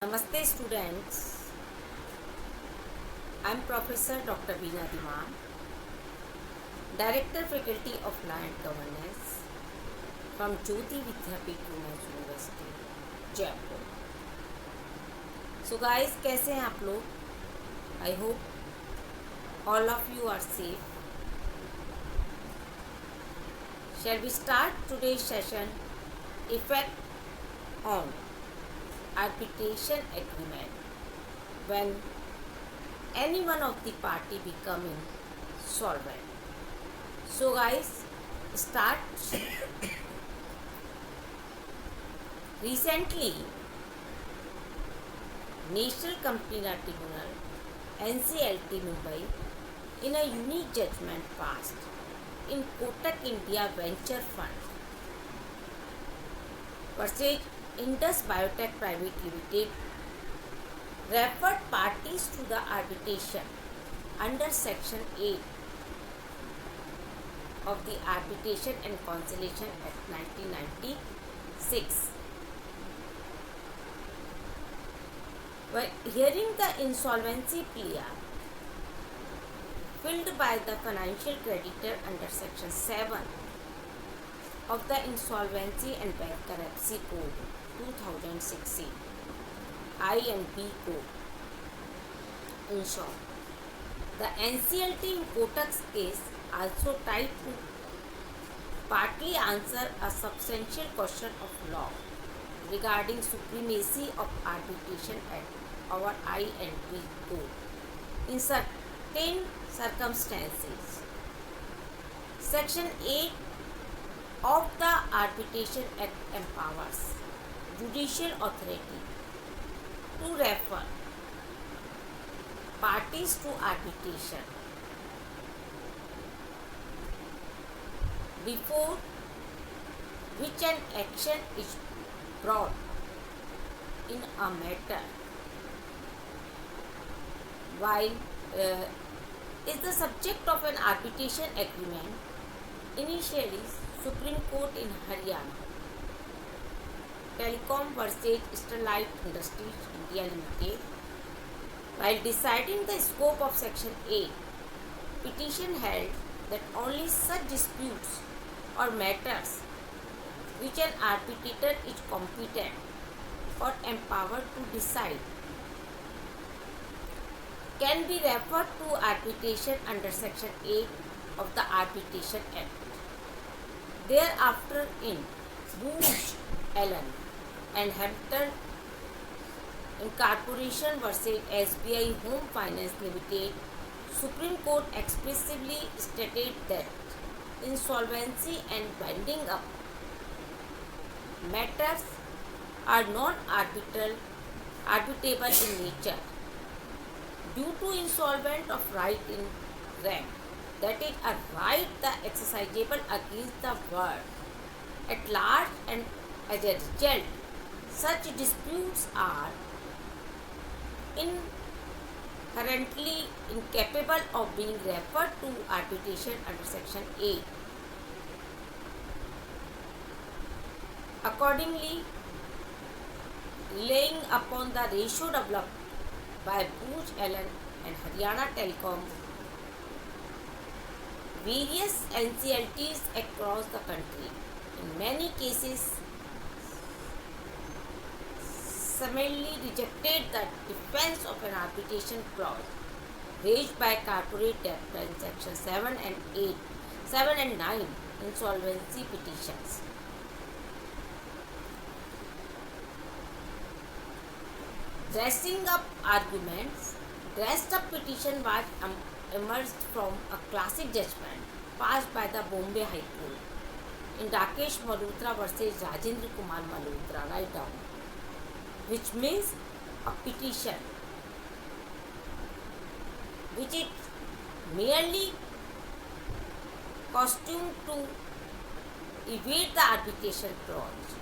Namaste students, I am Professor Dr. Veena Diman, Director Faculty of Law and Governance from Jyoti Vidyapeeth Women's University, Jaipur. So guys, कैसे हैं आप लोग? I hope all of you are safe. Shall we start today's session? Effect on arbitration agreement when any one of the party becoming solvent. So guys, start. Recently, National Company Law Tribunal NCLT Mumbai in a unique judgment passed in Kotak India Venture Fund versus Indus Biotech Private Limited referred parties to the arbitration under Section 8 of the Arbitration and Conciliation Act 1996. While hearing the insolvency plea filed by the financial creditor under Section 7 of the Insolvency and Bankruptcy Code 2016, I&B Code. In short, the NCLT in Kotak's case also tried to partly answer a substantial question of law regarding supremacy of arbitration at our I&B Code in certain circumstances. Section 8 of the Arbitration Act empowers judicial authority to refer parties to arbitration before which an action is brought in a matter while is the subject of an arbitration agreement. Initially, Supreme Court in Haryana Telecom versus Sterlite Industries India Limited, while deciding the scope of Section 8, petition held that only such disputes or matters which an arbitrator is competent or empowered to decide can be referred to arbitration under Section 8 of the Arbitration Act. Thereafter, in Booz Allen and Hampton Incorporation versus SBI Home Finance Limited, Supreme Court explicitly stated that insolvency and winding up matters are non-arbitral, arbitrable in nature due to insolvent of right in rem, that is a right the exercisable against the world at large, and as a result such disputes are inherently incapable of being referred to arbitration under Section 8. Accordingly, laying upon the ratio developed by Booz Allen and Haryana Telecom, various NCLTs across the country, in many cases, summarily rejected the defense of an arbitration clause raised by corporate debtor in Section 7 and 9 insolvency petitions. Dressing up arguments, dressed up petition was emerged from a classic judgment passed by the Bombay High Court in Rakesh Malhotra versus Rajendra Kumar Malhotra, write down, which means a petition which is merely costumed to evade the arbitration clause.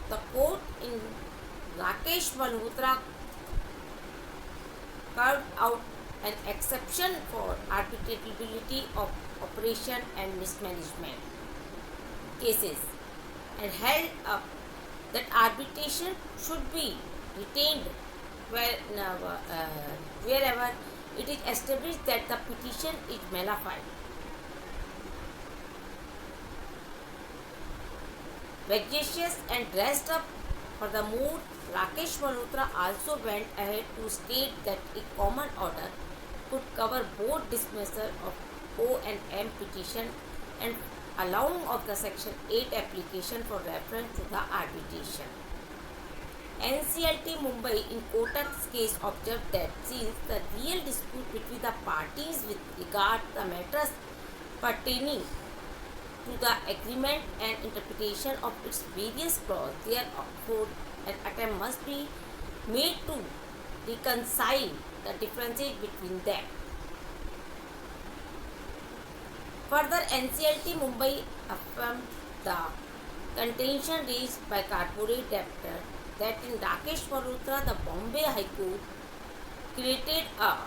The court in Rakesh Malhotra carved out an exception for arbitrability of operation and mismanagement cases and held up that arbitration should be retained wherever it is established that the petition is mala fide. Vexatious and dressed up for the mood, Rakesh Malhotra also went ahead to state that a common order could cover both dismissal of O and M petition and allowing of the Section 8 application for reference to the arbitration. NCLT Mumbai in Kotak's case observed that since the real dispute between the parties with regard to the matters pertaining to the agreement and interpretation of its various clauses, therefore an attempt must be made to reconcile the differences between them. Further, NCLT Mumbai affirmed the contention raised by corporate debtor that in Rakesh Malhotra, the Bombay High Court created a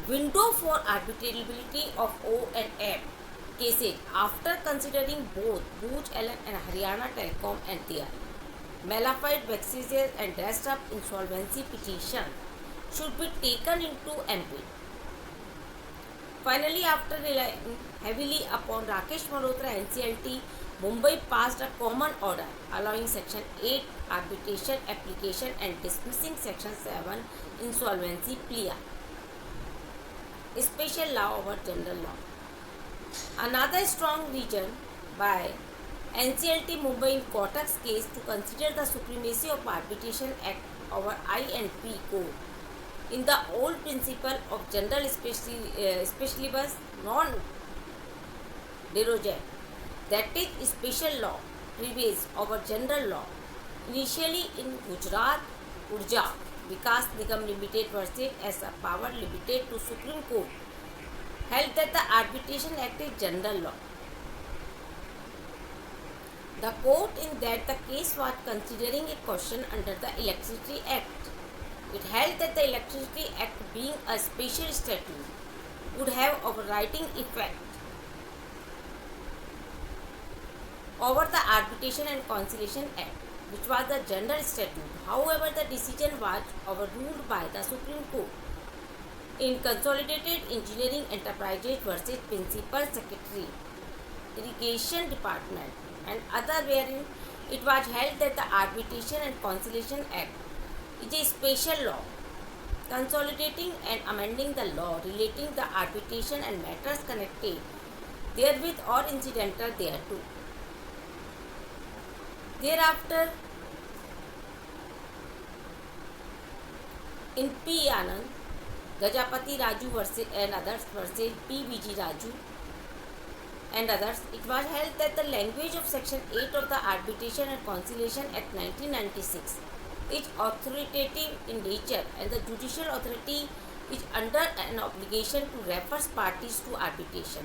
window for arbitrability of O and M cases after considering both Bhuj Allen and Haryana Telecom and their mala fide, vexatious and dressed up insolvency petition should be taken into MP. Finally, after relying heavily upon Rakesh Malhotra, NCLT Mumbai passed a common order allowing Section 8 arbitration application and dismissing Section 7 insolvency plea, special law over general law. Another strong reason by NCLT Mumbai in Kotak's case to consider the supremacy of Arbitration Act over I and P code in the old principle of general specialibus non derogate, that is special law prevails over general law. Initially in Gujarat Urja Vikas Nigam Limited versus as a power limited to Supreme Court held that the Arbitration Act is general law. The court in that the case was considering a question under the Electricity Act. It held that the Electricity Act, being a special statute, would have overriding effect over the Arbitration and Conciliation Act, which was the general statute. However, the decision was overruled by the Supreme Court in Consolidated Engineering Enterprises versus Principal Secretary, Irrigation Department and other, wherein it was held that the Arbitration and Conciliation Act is a special law, consolidating and amending the law relating the arbitration and matters connected therewith or incidental thereto. Thereafter, in P. Anand, Gajapati Raju versus and others versus P. V. G. Raju and others, it was held that the language of Section 8 of the Arbitration and Conciliation Act 1996 is authoritative in nature and the judicial authority is under an obligation to refer parties to arbitration.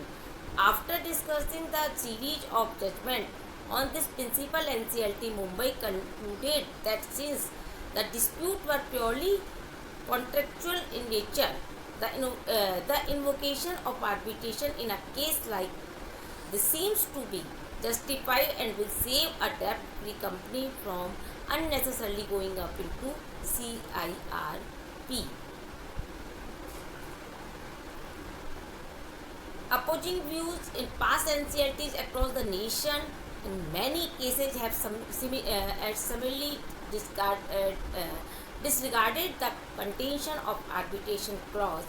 After discussing the series of judgment on this principle, NCLT Mumbai concluded that since the dispute were purely contractual in nature, the invocation of arbitration in a case like this seems to be justified and will save a debt-free company from unnecessarily going up into CIRP. Opposing views in past NCLTs across the nation in many cases have similarly disregarded the contention of arbitration clause,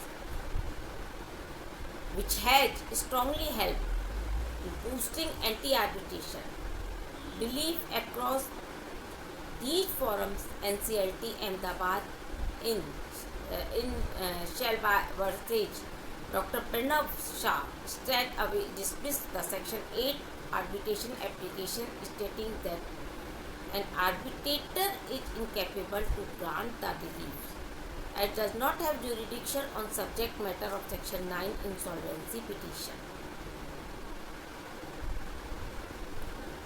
which has strongly helped in boosting anti-arbitration belief across these forums. NCLT Ahmedabad in Shalva versus Dr. Pranav Shah straight away dismissed the Section 8 arbitration application, stating that an arbitrator is incapable to grant the relief and does not have jurisdiction on subject matter of Section 9 insolvency petition.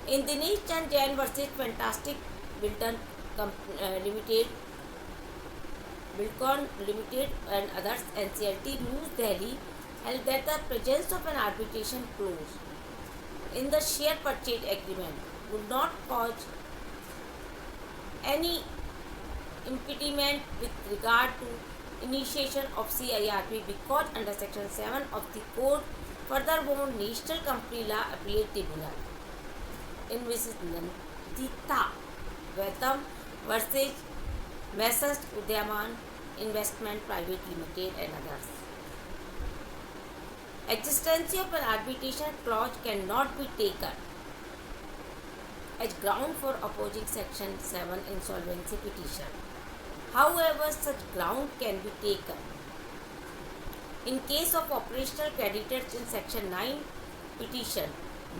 In Dinesh Chand Jain versus Fantastic Bilton Limited, Bilcon Limited and others, NCLT News Delhi held that the presence of an arbitration clause in the share purchase agreement would not cause any impediment with regard to initiation of CIRP because under section 7 of the code. Furthermore, National Company Law Appellate Tribunal in Mrs. Nandita Vedam versus Messrs. Udyaman Investment Private Limited and others. Existence of an arbitration clause cannot be taken as ground for opposing section 7 insolvency petition. However, such ground can be taken in case of operational creditors in section 9 petition.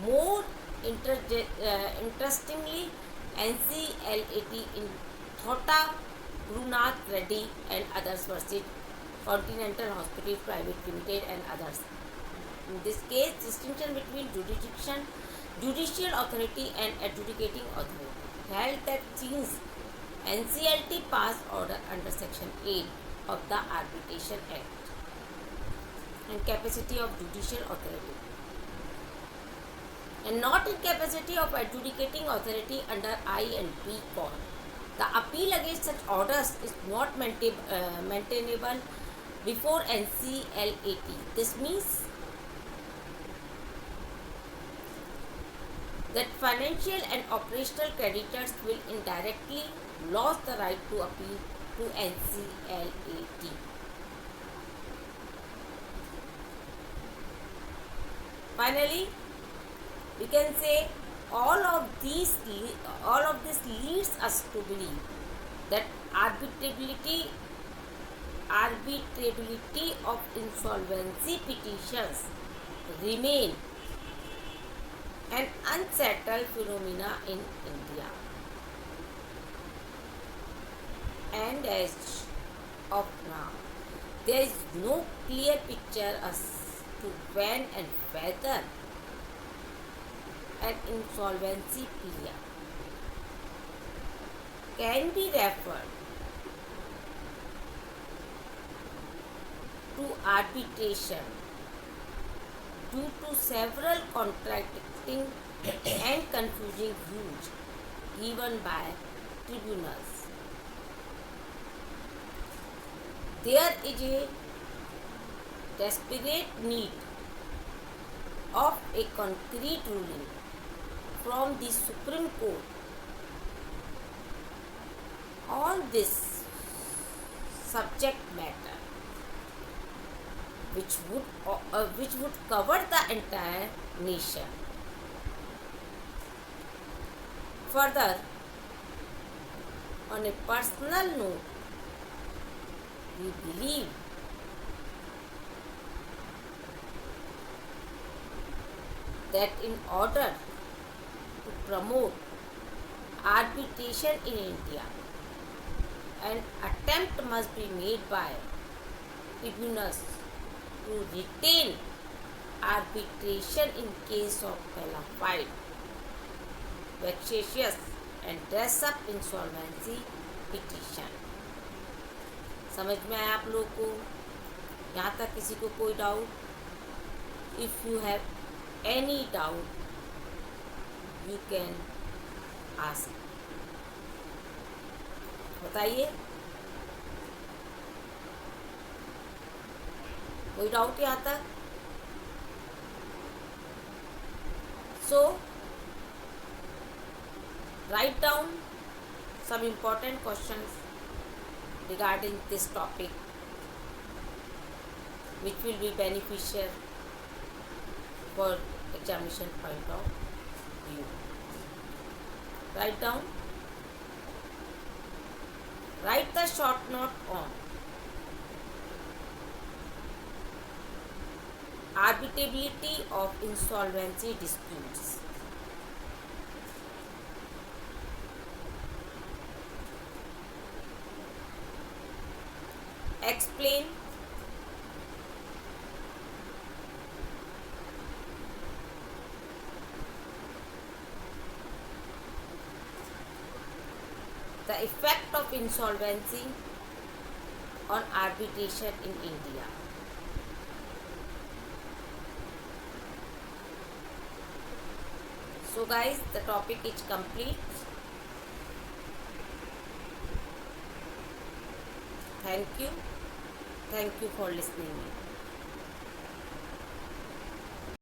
More interestingly, NCLAT in Thota Gurunath Reddy and others versus Continental Hospital Private Limited and others. In this case, distinction between judicial authority and adjudicating authority held that since NCLT passed order under section 8 of the Arbitration Act and capacity of judicial authority and not in capacity of adjudicating authority under I and P call. The appeal against such orders is not maintainable before NCLAT. This means that financial and operational creditors will indirectly lose the right to appeal to NCLAT. Finally, we can say all of this leads us to believe that arbitrability of insolvency petitions remain an unsettled phenomena in India. And as of now, there is no clear picture as to when and whether an insolvency period can be referred to arbitration due to several contradicting and confusing views given by tribunals. There is a desperate need of a concrete ruling from the Supreme Court on this subject matter, which would cover the entire nation. Further, on a personal note, we believe that in order to promote arbitration in India, an attempt must be made by tribunals to retain arbitration in case of bona fide, vexatious and dress up insolvency petition. समझ में आया आप लोग को? यहाँ तक किसी को कोई doubt? If you have any doubt, you can ask. बताइए, कोई डाउट यहाँ तक? So, write down some important questions regarding this topic, which will be beneficial for examination point of view. Write down. Write the short note on arbitrability of insolvency disputes. Explain the effect of insolvency on arbitration in India. So guys, the topic is complete. Thank you. Thank you for listening me.